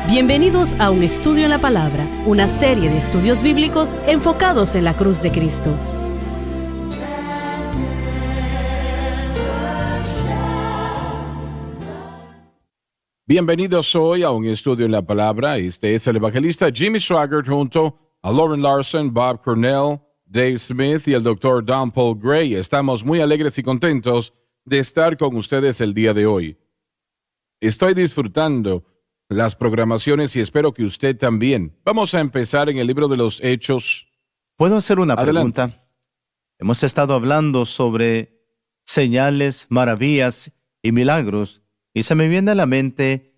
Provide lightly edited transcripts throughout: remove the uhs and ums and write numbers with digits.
Bienvenidos a Un Estudio en la Palabra, una serie de estudios bíblicos enfocados en la cruz de Cristo. Bienvenidos hoy a Un Estudio en la Palabra. Este es el evangelista Jimmy Swaggart junto a Lauren Larson, Bob Cornell, Dave Smith y el Dr. Don Paul Gray. Estamos muy alegres y contentos de estar con ustedes el día de hoy. Estoy disfrutando las programaciones y espero que usted también. Vamos a empezar en el libro de los Hechos. ¿Puedo hacer una Adelante. pregunta? Hemos estado hablando sobre señales, maravillas y milagros, y se me viene a la mente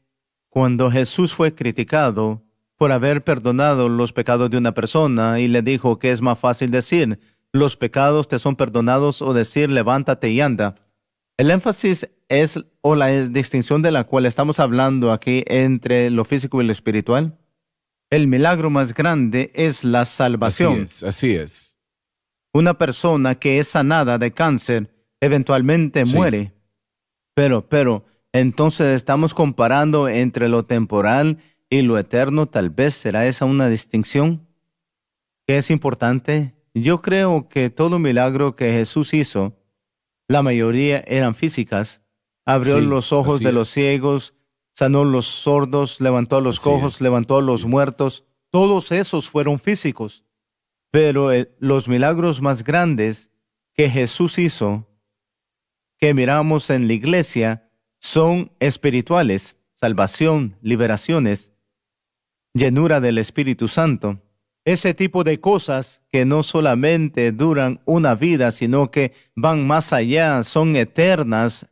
cuando Jesús fue criticado por haber perdonado los pecados de una persona y le dijo que es más fácil decir, los pecados te son perdonados o decir, levántate y anda. El énfasis es, o la distinción de la cual estamos hablando aquí entre lo físico y lo espiritual. El milagro más grande es la salvación. Así es. Una persona que es sanada de cáncer eventualmente Sí. muere. Pero, entonces estamos comparando entre lo temporal y lo eterno. Tal vez será esa una distinción que es importante. Yo creo que todo milagro que Jesús hizo, la mayoría eran físicas. Abrió Sí, los ojos así de es. los ciegos, sanó los sordos, levantó a los Así cojos, es. levantó a los Sí. muertos. Todos esos fueron físicos. Pero los milagros más grandes que Jesús hizo, que miramos en la iglesia, son espirituales: salvación, liberaciones, llenura del Espíritu Santo. Ese tipo de cosas que no solamente duran una vida, sino que van más allá, son eternas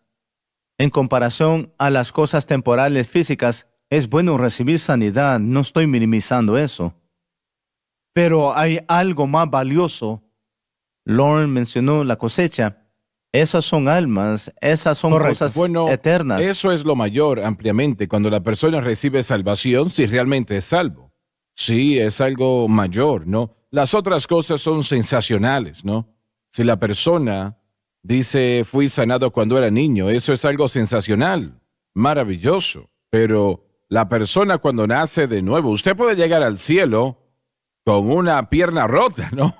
en comparación a las cosas temporales físicas. Es bueno recibir sanidad, no estoy minimizando eso. Pero hay algo más valioso. Lauren mencionó la cosecha. Esas son almas, esas son Correcto. cosas Bueno, eternas. eso es lo mayor ampliamente cuando la persona recibe salvación, si realmente es salvo. Sí, es algo mayor, ¿no? Las otras cosas son sensacionales, ¿no? Si la persona dice, fui sanado cuando era niño, eso es algo sensacional, maravilloso. Pero la persona cuando nace de nuevo, usted puede llegar al cielo con una pierna rota, ¿no?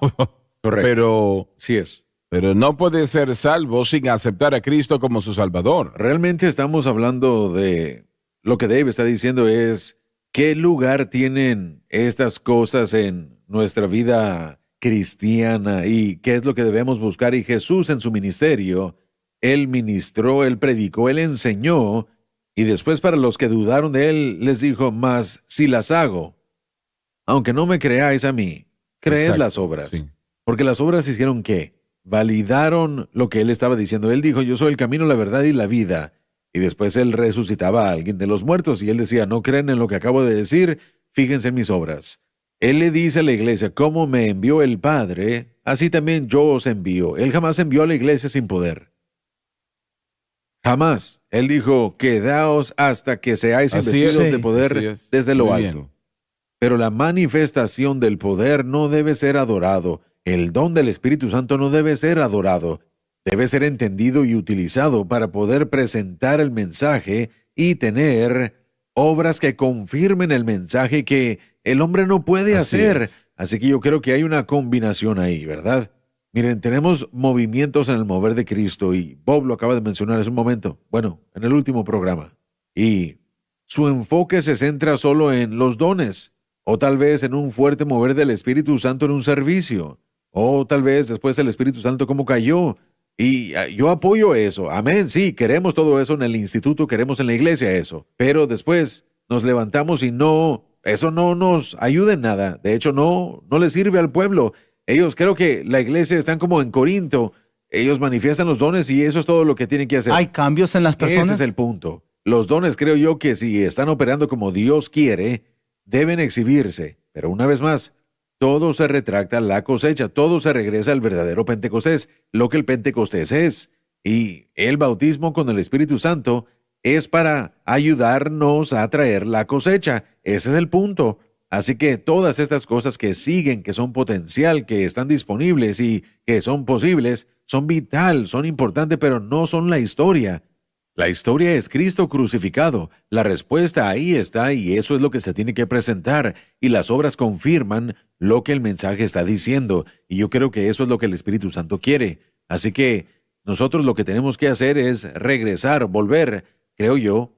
Correcto. Pero Así es. no puede ser salvo sin aceptar a Cristo como su Salvador. Realmente estamos hablando de lo que Dave está diciendo es qué lugar tienen estas cosas en nuestra vida cristiana y qué es lo que debemos buscar. Y Jesús en su ministerio, Él ministró, Él predicó, Él enseñó, y después para los que dudaron de Él les dijo, mas si las hago, aunque no me creáis a mí, creed Exacto, las obras. sí. Porque las obras hicieron ¿qué? Validaron lo que él estaba diciendo. Él dijo, yo soy el camino, la verdad y la vida. Y después él resucitaba a alguien de los muertos y él decía, no creen en lo que acabo de decir, fíjense en mis obras. Él le dice a la iglesia, como me envió el Padre, así también yo os envío. Él jamás envió a la iglesia sin poder. Jamás. Él dijo, quedaos hasta que seáis Así investidos es, de poder así es. desde lo Muy alto. bien. Pero la manifestación del poder no debe ser adorado. El don del Espíritu Santo no debe ser adorado. Debe ser entendido y utilizado para poder presentar el mensaje y tener obras que confirmen el mensaje que el hombre no puede Así hacer. es. Así que yo creo que hay una combinación ahí, ¿verdad? Miren, tenemos movimientos en el mover de Cristo y Bob lo acaba de mencionar hace un momento. Bueno, en el último programa. Y su enfoque se centra solo en los dones, o tal vez en un fuerte mover del Espíritu Santo en un servicio, o tal vez después el Espíritu Santo como cayó. Y yo apoyo eso. Amén. Sí, queremos todo eso en el instituto, queremos en la iglesia eso. Pero después nos levantamos y eso no nos ayuda en nada. De hecho, no le sirve al pueblo. Ellos, creo que la iglesia están como en Corinto. Ellos manifiestan los dones y eso es todo lo que tienen que hacer. ¿Hay cambios en las personas? Ese es el punto. Los dones, creo yo, que si están operando como Dios quiere, deben exhibirse. Pero una vez más, todo se retracta la cosecha, todo se regresa al verdadero Pentecostés, lo que el Pentecostés es. Y el bautismo con el Espíritu Santo es para ayudarnos a traer la cosecha. Ese es el punto. Así que todas estas cosas que siguen, que son potencial, que están disponibles y que son posibles, son vital, son importantes, pero no son la historia. La historia es Cristo crucificado. La respuesta ahí está y eso es lo que se tiene que presentar. Y las obras confirman lo que el mensaje está diciendo. Y yo creo que eso es lo que el Espíritu Santo quiere. Así que nosotros lo que tenemos que hacer es regresar, volver, creo yo,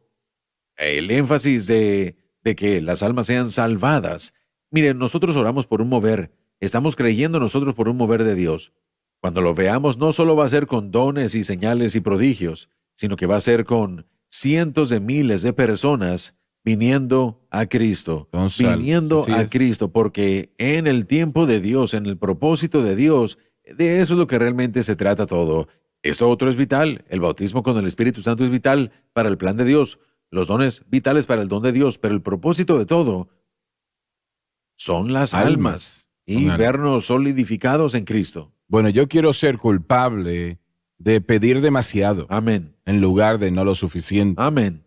el énfasis de que las almas sean salvadas. Miren, nosotros oramos por un mover. Estamos creyendo nosotros por un mover de Dios. Cuando lo veamos, no solo va a ser con dones y señales y prodigios, sino que va a ser con cientos de miles de personas viniendo a Cristo, viniendo a Cristo, porque en el tiempo de Dios, en el propósito de Dios, de eso es lo que realmente se trata todo. Esto otro es vital, el bautismo con el Espíritu Santo es vital para el plan de Dios, los dones vitales para el don de Dios, pero el propósito de todo son las almas y vernos solidificados en Cristo. Bueno, yo quiero ser culpable de pedir demasiado. Amén. En lugar de no lo suficiente. Amén.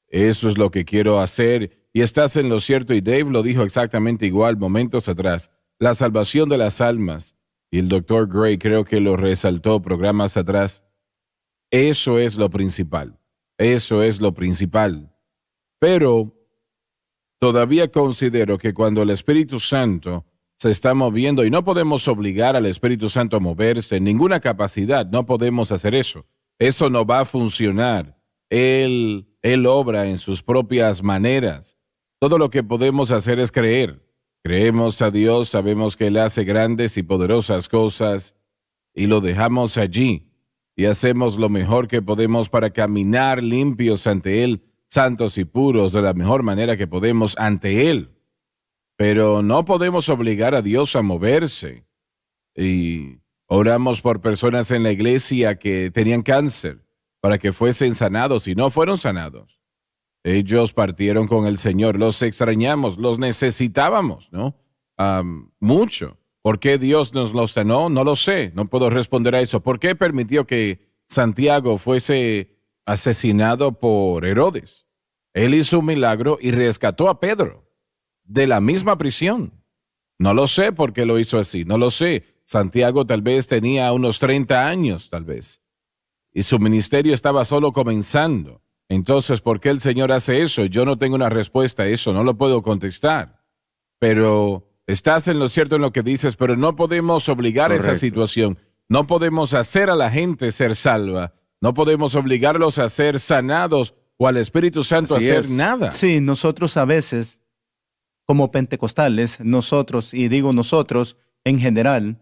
Eso es lo que quiero hacer. Y estás en lo cierto, y Dave lo dijo exactamente igual momentos atrás. La salvación de las almas. Y el Dr. Gray creo que lo resaltó programas atrás. Eso es lo principal. Eso es lo principal. Pero todavía considero que cuando el Espíritu Santo se está moviendo, y no podemos obligar al Espíritu Santo a moverse, ninguna capacidad, no podemos hacer eso. Eso no va a funcionar. Él obra en sus propias maneras. Todo lo que podemos hacer es creer. Creemos a Dios, sabemos que Él hace grandes y poderosas cosas, y lo dejamos allí, y hacemos lo mejor que podemos para caminar limpios ante Él, santos y puros, de la mejor manera que podemos ante Él. Pero no podemos obligar a Dios a moverse. Y oramos por personas en la iglesia que tenían cáncer para que fuesen sanados y no fueron sanados. Ellos partieron con el Señor, los extrañamos, los necesitábamos, ¿no? Mucho. ¿Por qué Dios nos los sanó? No lo sé, no puedo responder a eso. ¿Por qué permitió que Santiago fuese asesinado por Herodes? Él hizo un milagro y rescató a Pedro de la misma prisión. No lo sé por qué lo hizo así, no lo sé. Santiago tal vez tenía unos 30 años, tal vez. Y su ministerio estaba solo comenzando. Entonces, ¿por qué el Señor hace eso? Yo no tengo una respuesta a eso, no lo puedo contestar. Pero estás en lo cierto en lo que dices, pero no podemos obligar a esa situación. No podemos hacer a la gente ser salva. No podemos obligarlos a ser sanados o al Espíritu Santo a hacer nada. Sí, nosotros a veces, como pentecostales, nosotros, y digo nosotros en general,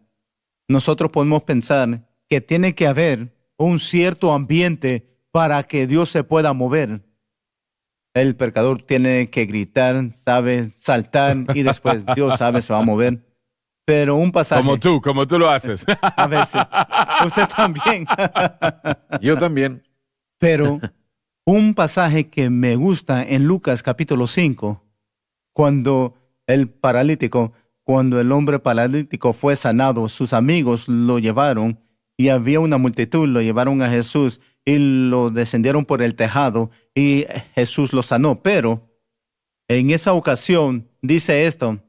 nosotros podemos pensar que tiene que haber un cierto ambiente para que Dios se pueda mover. El pecador tiene que gritar, sabe, saltar, y después Dios sabe, se va a mover. Pero un pasaje... Como tú lo haces. A veces. Usted también. Yo también. Pero un pasaje que me gusta en Lucas capítulo 5, cuando el hombre paralítico fue sanado, sus amigos lo llevaron y había una multitud, lo llevaron a Jesús y lo descendieron por el tejado y Jesús lo sanó. Pero en esa ocasión dice esto: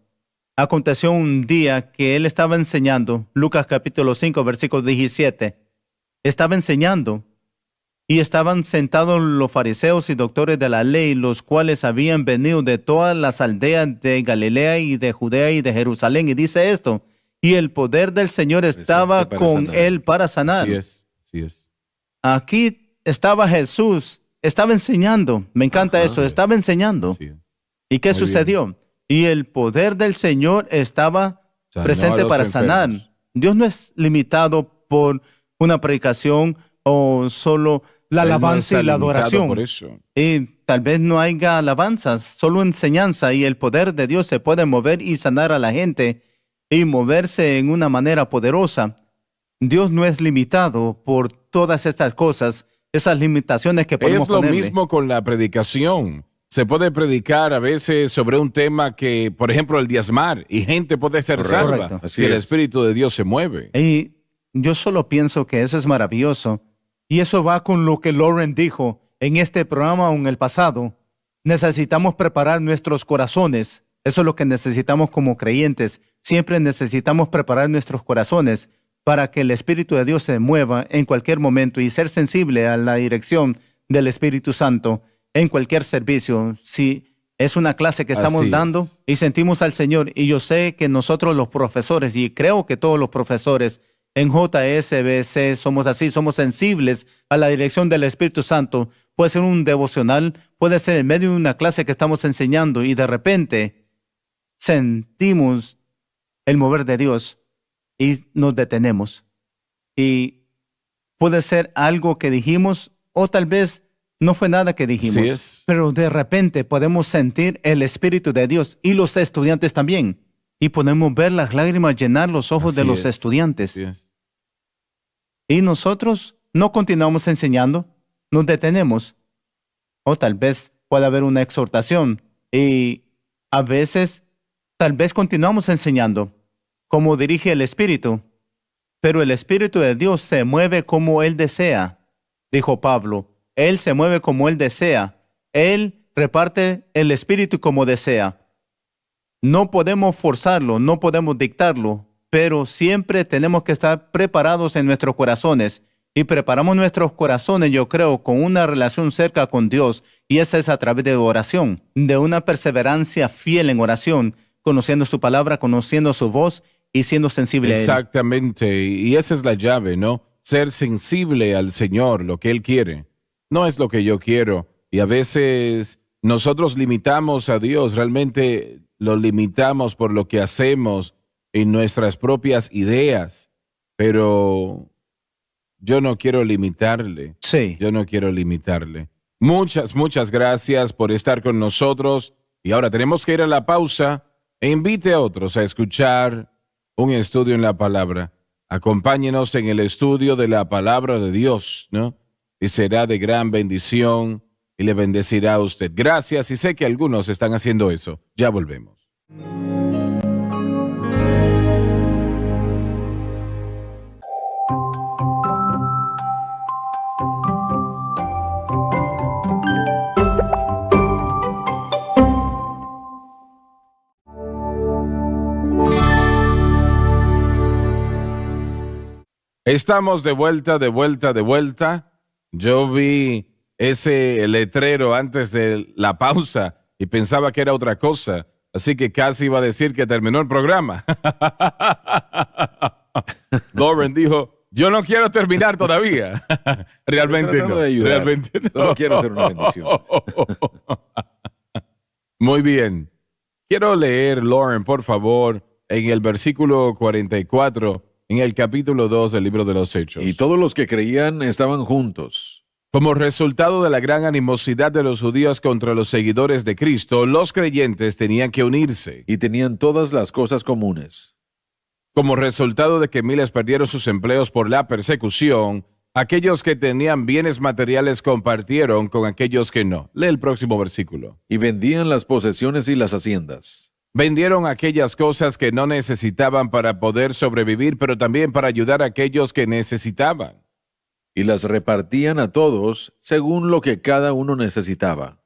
aconteció un día que él estaba enseñando, Lucas capítulo 5, versículo 17, estaba enseñando y estaban sentados los fariseos y doctores de la ley, los cuales habían venido de todas las aldeas de Galilea y de Judea y de Jerusalén. Y dice esto: y el poder del Señor estaba con él para sanar. Así es. Aquí estaba Jesús, estaba enseñando. Me encanta eso, estaba enseñando. ¿Y qué sucedió? Y el poder del Señor estaba presente para sanar. Dios no es limitado por una predicación o solo la alabanza y la adoración. Por eso. Y tal vez no haya alabanzas, solo enseñanza, y el poder de Dios se puede mover y sanar a la gente y moverse en una manera poderosa. Dios no es limitado por todas estas cosas, esas limitaciones que podemos ponerle. Es lo mismo con la predicación. Se puede predicar a veces sobre un tema que, por ejemplo, el diezmar, y gente puede ser salva si el Espíritu de Dios se mueve. Y yo solo pienso que eso es maravilloso. Y eso va con lo que Lauren dijo en este programa o en el pasado. Necesitamos preparar nuestros corazones. Eso es lo que necesitamos como creyentes. Siempre necesitamos preparar nuestros corazones para que el Espíritu de Dios se mueva en cualquier momento y ser sensible a la dirección del Espíritu Santo en cualquier servicio. Si es una clase que estamos Así dando es. y sentimos al Señor, y yo sé que nosotros los profesores, y creo que todos los profesores en JSBC somos así, somos sensibles a la dirección del Espíritu Santo. Puede ser un devocional, puede ser en medio de una clase que estamos enseñando y de repente sentimos el mover de Dios y nos detenemos. Y puede ser algo que dijimos o tal vez no fue nada que dijimos. Así es. Pero de repente podemos sentir el Espíritu de Dios y los estudiantes también. Y podemos ver las lágrimas llenar los ojos de Así los es. estudiantes. Así es. Y nosotros no continuamos enseñando, nos detenemos. O tal vez pueda haber una exhortación. Y a veces, tal vez continuamos enseñando, como dirige el Espíritu. Pero el Espíritu de Dios se mueve como Él desea, dijo Pablo. Él se mueve como Él desea. Él reparte el Espíritu como desea. No podemos forzarlo, no podemos dictarlo, pero siempre tenemos que estar preparados en nuestros corazones. Y preparamos nuestros corazones, yo creo, con una relación cerca con Dios, y esa es a través de oración, de una perseverancia fiel en oración, conociendo su palabra, conociendo su voz y siendo sensible a Él. Exactamente, y esa es la llave, ¿no? Ser sensible al Señor, lo que Él quiere. No es lo que yo quiero. Y a veces nosotros limitamos a Dios, realmente lo limitamos por lo que hacemos en nuestras propias ideas. Pero yo no quiero limitarle. Sí. Yo no quiero limitarle. Muchas gracias por estar con nosotros. Y ahora tenemos que ir a la pausa e invite a otros a escuchar un estudio en la palabra. Acompáñenos en el estudio de la palabra de Dios, ¿no? Y será de gran bendición y le bendecirá a usted. Gracias, y sé que algunos están haciendo eso. Ya volvemos. Estamos de vuelta. Yo vi ese letrero antes de la pausa y pensaba que era otra cosa, así que casi iba a decir que terminó el programa. Lauren dijo, yo no quiero terminar todavía. Realmente Estoy tratando no. de ayudar. Realmente no. Solo quiero hacer una bendición. Muy bien. Quiero leer, Lauren, por favor, en el versículo 44, en el capítulo 2 del libro de los Hechos. Y todos los que creían estaban juntos. Como resultado de la gran animosidad de los judíos contra los seguidores de Cristo, los creyentes tenían que unirse. Y tenían todas las cosas comunes. Como resultado de que miles perdieron sus empleos por la persecución, aquellos que tenían bienes materiales compartieron con aquellos que no. Lee el próximo versículo. Y vendían las posesiones y las haciendas. Vendieron aquellas cosas que no necesitaban para poder sobrevivir, pero también para ayudar a aquellos que necesitaban. Y las repartían a todos según lo que cada uno necesitaba.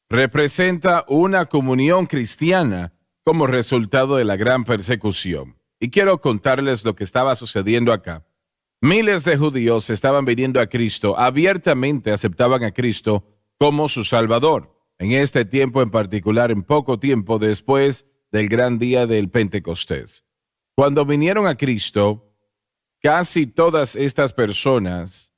Representa una comunión cristiana como resultado de la gran persecución. Y quiero contarles lo que estaba sucediendo acá. Miles de judíos estaban viniendo a Cristo, abiertamente aceptaban a Cristo como su Salvador. En este tiempo en particular, en poco tiempo después del gran día del Pentecostés. Cuando vinieron a Cristo, casi todas estas personas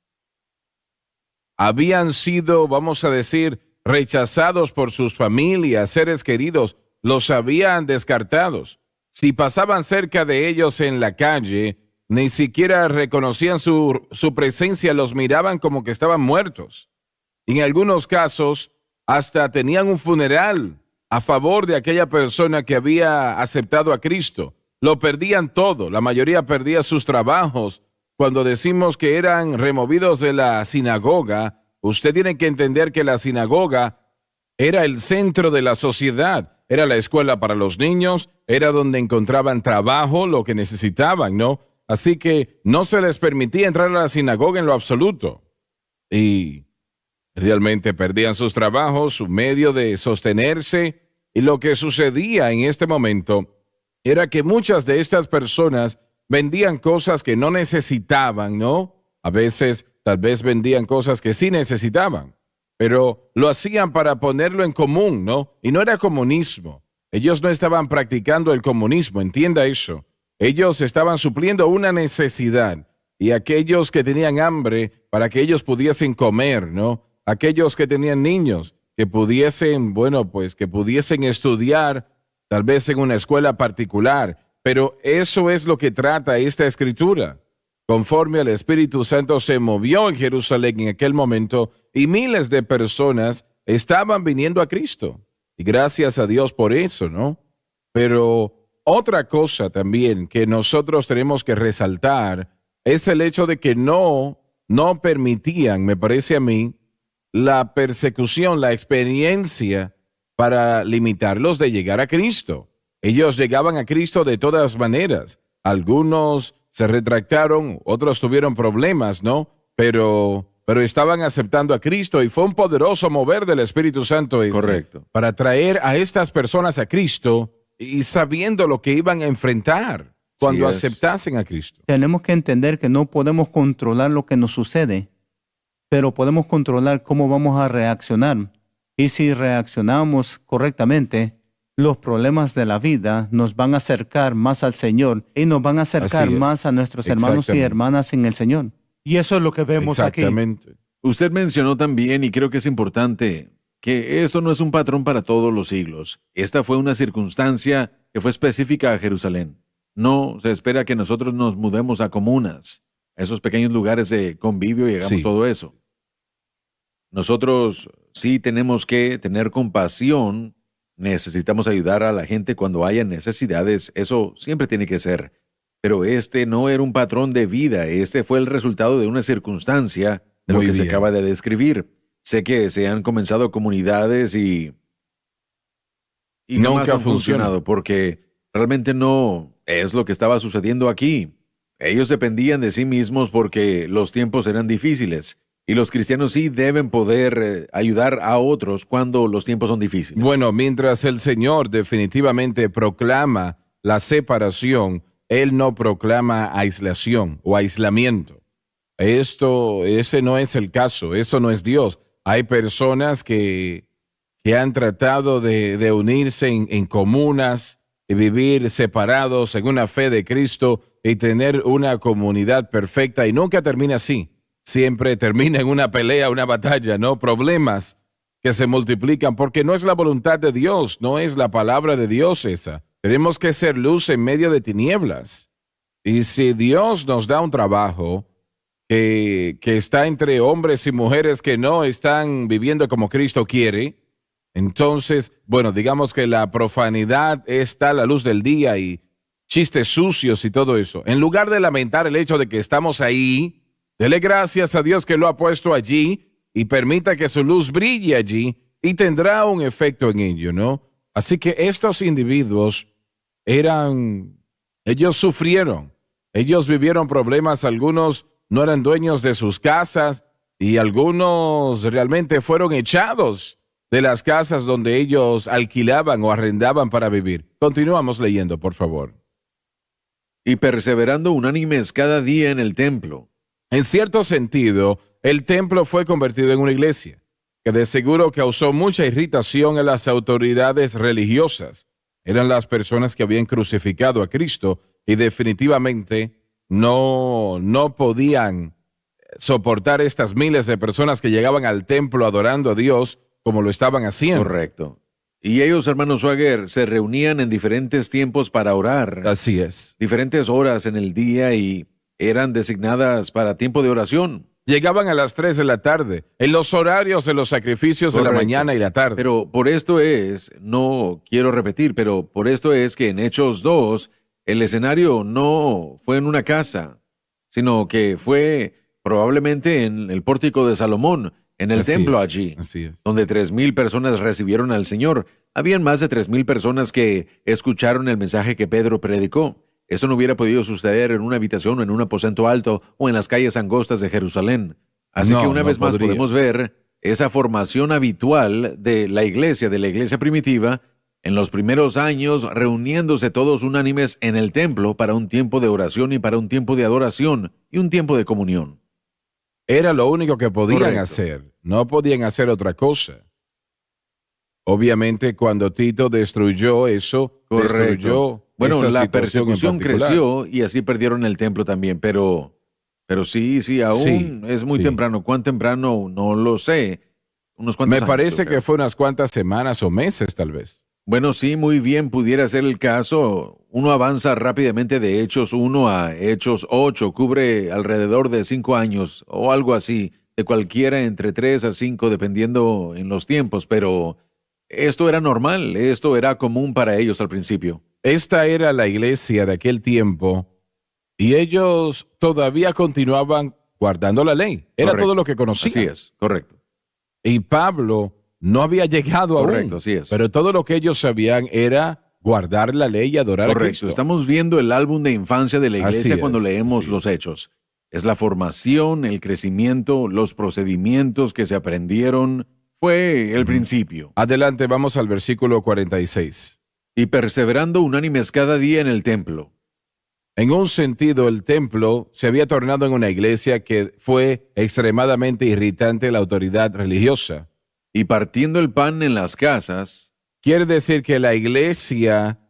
habían sido, vamos a decir, rechazados por sus familias, seres queridos, los habían descartados. Si pasaban cerca de ellos en la calle, ni siquiera reconocían su presencia, los miraban como que estaban muertos. En algunos casos, hasta tenían un funeral a favor de aquella persona que había aceptado a Cristo. Lo perdían todo, la mayoría perdía sus trabajos. Cuando decimos que eran removidos de la sinagoga, usted tiene que entender que la sinagoga era el centro de la sociedad. Era la escuela para los niños, era donde encontraban trabajo, lo que necesitaban, ¿no? Así que no se les permitía entrar a la sinagoga en lo absoluto. Y realmente perdían sus trabajos, su medio de sostenerse, y lo que sucedía en este momento era que muchas de estas personas vendían cosas que no necesitaban, ¿no? A veces, tal vez vendían cosas que sí necesitaban. pero lo hacían para ponerlo en común, ¿no? Y no era comunismo. Ellos no estaban practicando el comunismo, entienda eso. Ellos estaban supliendo una necesidad. Y aquellos que tenían hambre, para que ellos pudiesen comer, ¿no? Aquellos que tenían niños, que pudiesen, que pudiesen estudiar, tal vez en una escuela particular. Pero eso es lo que trata esta escritura. Conforme al Espíritu Santo se movió en Jerusalén en aquel momento y miles de personas estaban viniendo a Cristo. Y gracias a Dios por eso, ¿no? Pero otra cosa también que nosotros tenemos que resaltar es el hecho de que no permitían, me parece a mí, la persecución, la experiencia para limitarlos de llegar a Cristo. Ellos llegaban a Cristo de todas maneras. Algunos se retractaron, otros tuvieron problemas, ¿no? Pero estaban aceptando a Cristo y fue un poderoso mover del Espíritu Santo ese, correcto, para traer a estas personas a Cristo y sabiendo lo que iban a enfrentar cuando Así es. aceptasen a Cristo. Tenemos que entender que no podemos controlar lo que nos sucede, pero podemos controlar cómo vamos a reaccionar. Y si reaccionamos correctamente, los problemas de la vida nos van a acercar más al Señor y nos van a acercar Así es. más a nuestros hermanos y Exactamente. hermanas en el Señor. Y eso es lo que vemos aquí. Exactamente. Usted mencionó también, y creo que es importante, que esto no es un patrón para todos los siglos. Esta fue una circunstancia que fue específica a Jerusalén. No se espera que nosotros nos mudemos a comunas, a esos pequeños lugares de convivio y hagamos Sí. todo eso. Nosotros sí tenemos que tener compasión, necesitamos ayudar a la gente cuando haya necesidades, eso siempre tiene que ser. Pero este no era un patrón de vida, este fue el resultado de una circunstancia de lo Muy que se bien. acaba de describir. Sé que se han comenzado comunidades y Nunca jamás han funciona. funcionado porque realmente no es lo que estaba sucediendo aquí. Ellos dependían de sí mismos porque los tiempos eran difíciles. Y los cristianos sí deben poder ayudar a otros cuando los tiempos son difíciles. Bueno, mientras el Señor definitivamente proclama la separación, Él no proclama aislación o aislamiento. Ese no es el caso, eso no es Dios. Hay personas que han tratado de unirse en comunas y vivir separados en una fe de Cristo y tener una comunidad perfecta y nunca termina así. Siempre termina en una pelea, una batalla, ¿no? Problemas que se multiplican porque no es la voluntad de Dios, no es la palabra de Dios esa. Tenemos que ser luz en medio de tinieblas. Y si Dios nos da un trabajo que está entre hombres y mujeres que no están viviendo como Cristo quiere, entonces, digamos que la profanidad está a la luz del día y chistes sucios y todo eso. En lugar de lamentar el hecho de que estamos ahí, dele gracias a Dios que lo ha puesto allí y permita que su luz brille allí y tendrá un efecto en ello, ¿no? Así que estos individuos ellos sufrieron, ellos vivieron problemas, algunos no eran dueños de sus casas y algunos realmente fueron echados de las casas donde ellos alquilaban o arrendaban para vivir. Continuamos leyendo, por favor. Y perseverando unánimes cada día en el templo. En cierto sentido, el templo fue convertido en una iglesia, que de seguro causó mucha irritación a las autoridades religiosas. Eran las personas que habían crucificado a Cristo y definitivamente no podían soportar estas miles de personas que llegaban al templo adorando a Dios como lo estaban haciendo. Correcto. Y ellos, hermano Swagger, se reunían en diferentes tiempos para orar. Así es. Diferentes horas en el día y eran designadas para tiempo de oración. Llegaban a las 3 de la tarde, en los horarios de los sacrificios de la Correcto. mañana y la tarde. Pero por esto no quiero repetir, pero por esto es que en Hechos 2, el escenario no fue en una casa, sino que fue probablemente en el pórtico de Salomón, en el Así templo es, allí, así es. donde 3,000 personas recibieron al Señor. Habían más de 3,000 personas que escucharon el mensaje que Pedro predicó. Eso no hubiera podido suceder en una habitación o en un aposento alto o en las calles angostas de Jerusalén. Así que una vez más podría. podemos ver esa formación habitual de la iglesia primitiva, en los primeros años reuniéndose todos unánimes en el templo para un tiempo de oración y para un tiempo de adoración y un tiempo de comunión. Era lo único que podían Correcto. hacer. no podían hacer otra cosa. Obviamente, cuando Tito destruyó eso, destruyó Bueno, esa la situación en persecución particular. creció y así perdieron el templo también, pero sí, aún Sí, es muy sí. temprano. ¿Cuán temprano? No lo sé. Unos cuantos Me años, parece yo creo. que fue unas cuantas semanas o meses, tal vez. Bueno, sí, muy bien, pudiera ser el caso. Uno avanza rápidamente de Hechos 1 a Hechos 8, cubre alrededor de 5 años o algo así, de cualquiera entre 3 a 5, dependiendo en los tiempos, pero esto era normal, esto era común para ellos al principio. Esta era la iglesia de aquel tiempo y ellos todavía continuaban guardando la ley. Era Correcto. todo lo que conocían. Así es, correcto. Y Pablo no había llegado Correcto, aún. así es. Pero todo lo que ellos sabían era guardar la ley y adorar a Correcto. Cristo. Estamos viendo el álbum de infancia de la iglesia Así cuando es, leemos así los es. hechos. Es la formación, el crecimiento, los procedimientos que se aprendieron. Fue el principio. Adelante, vamos al versículo 46. Y perseverando unánimes cada día en el templo. En un sentido, el templo se había tornado en una iglesia que fue extremadamente irritante a la autoridad religiosa. Y partiendo el pan en las casas, Quiere decir que la iglesia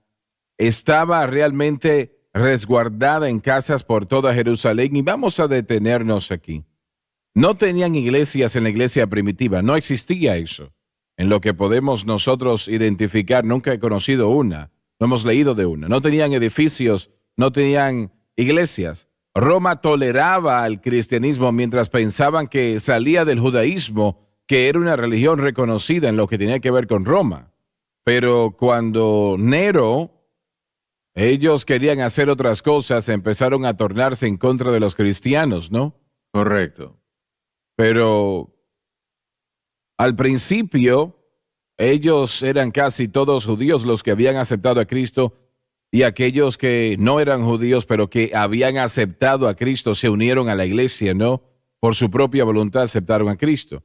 estaba realmente resguardada en casas por toda Jerusalén, y vamos a detenernos aquí. No tenían iglesias en la iglesia primitiva, no existía eso. En lo que podemos nosotros identificar, nunca he conocido una, no hemos leído de una. No tenían edificios, no tenían iglesias. Roma toleraba al cristianismo mientras pensaban que salía del judaísmo, que era una religión reconocida en lo que tenía que ver con Roma. Pero cuando Nero, ellos querían hacer otras cosas, empezaron a tornarse en contra de los cristianos, ¿no? correcto. Pero al principio, ellos eran casi todos judíos los que habían aceptado a Cristo, y aquellos que no eran judíos, pero que habían aceptado a Cristo, se unieron a la iglesia, ¿no? Por su propia voluntad aceptaron a Cristo.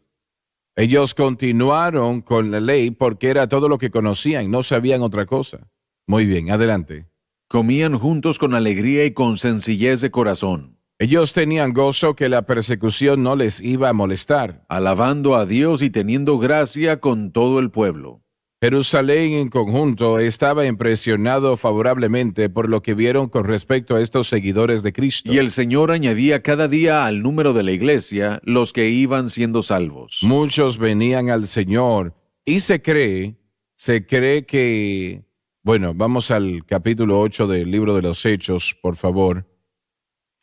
Ellos continuaron con la ley porque era todo lo que conocían, no sabían otra cosa. Muy bien, adelante. Comían juntos con alegría y con sencillez de corazón, Ellos tenían gozo que la persecución no les iba a molestar. alabando a Dios y teniendo gracia con todo el pueblo. Jerusalén en conjunto estaba impresionado favorablemente por lo que vieron con respecto a estos seguidores de Cristo. Y el Señor añadía cada día al número de la iglesia los que iban siendo salvos. Muchos venían al Señor y se cree que, bueno, vamos al capítulo 8 del libro de los Hechos, por favor,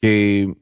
que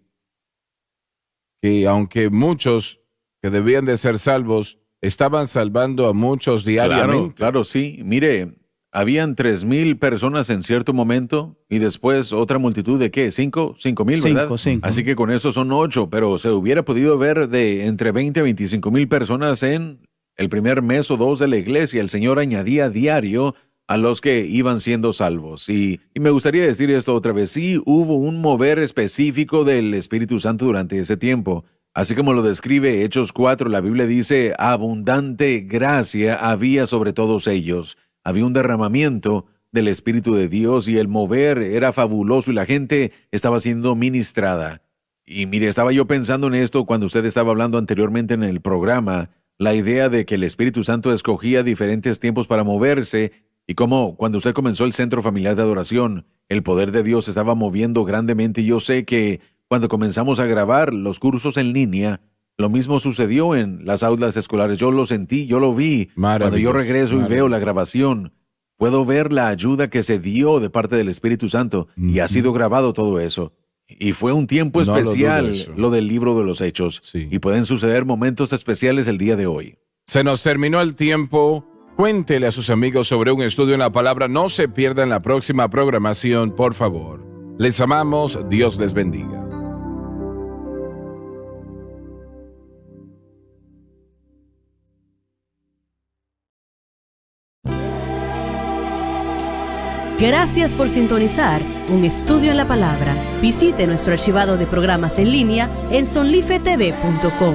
aunque muchos que debían de ser salvos, estaban salvando a muchos diariamente. Claro, sí. Mire, habían 3,000 personas en cierto momento y después otra multitud de ¿qué? 5,000, ¿verdad? Cinco. Así que con eso son 8, pero se hubiera podido ver de entre 20 a 25,000 personas en el primer mes o 2 de la iglesia. El Señor añadía diario a los que iban siendo salvos. Y me gustaría decir esto otra vez. Sí, hubo un mover específico del Espíritu Santo durante ese tiempo. Así como lo describe Hechos 4, la Biblia dice, abundante gracia había sobre todos ellos. Había un derramamiento del Espíritu de Dios y el mover era fabuloso y la gente estaba siendo ministrada. Y mire, estaba yo pensando en esto cuando usted estaba hablando anteriormente en el programa, la idea de que el Espíritu Santo escogía diferentes tiempos para moverse y como cuando usted comenzó el Centro Familiar de Adoración, el poder de Dios se estaba moviendo grandemente. Y yo sé que cuando comenzamos a grabar los cursos en línea, lo mismo sucedió en las aulas escolares. Yo lo sentí, yo lo vi. Cuando yo regreso y veo la grabación, puedo ver la ayuda que se dio de parte del Espíritu Santo y ha sido grabado todo eso. Y fue un tiempo No lo especial dudo eso. lo del libro de los Hechos. Sí. Y pueden suceder momentos especiales el día de hoy. Se nos terminó el tiempo. Cuéntele a sus amigos sobre un estudio en la palabra. No se pierdan la próxima programación, por favor. Les amamos. Dios les bendiga. Gracias por sintonizar Un Estudio en la Palabra. Visite nuestro archivado de programas en línea en sonlifetv.com.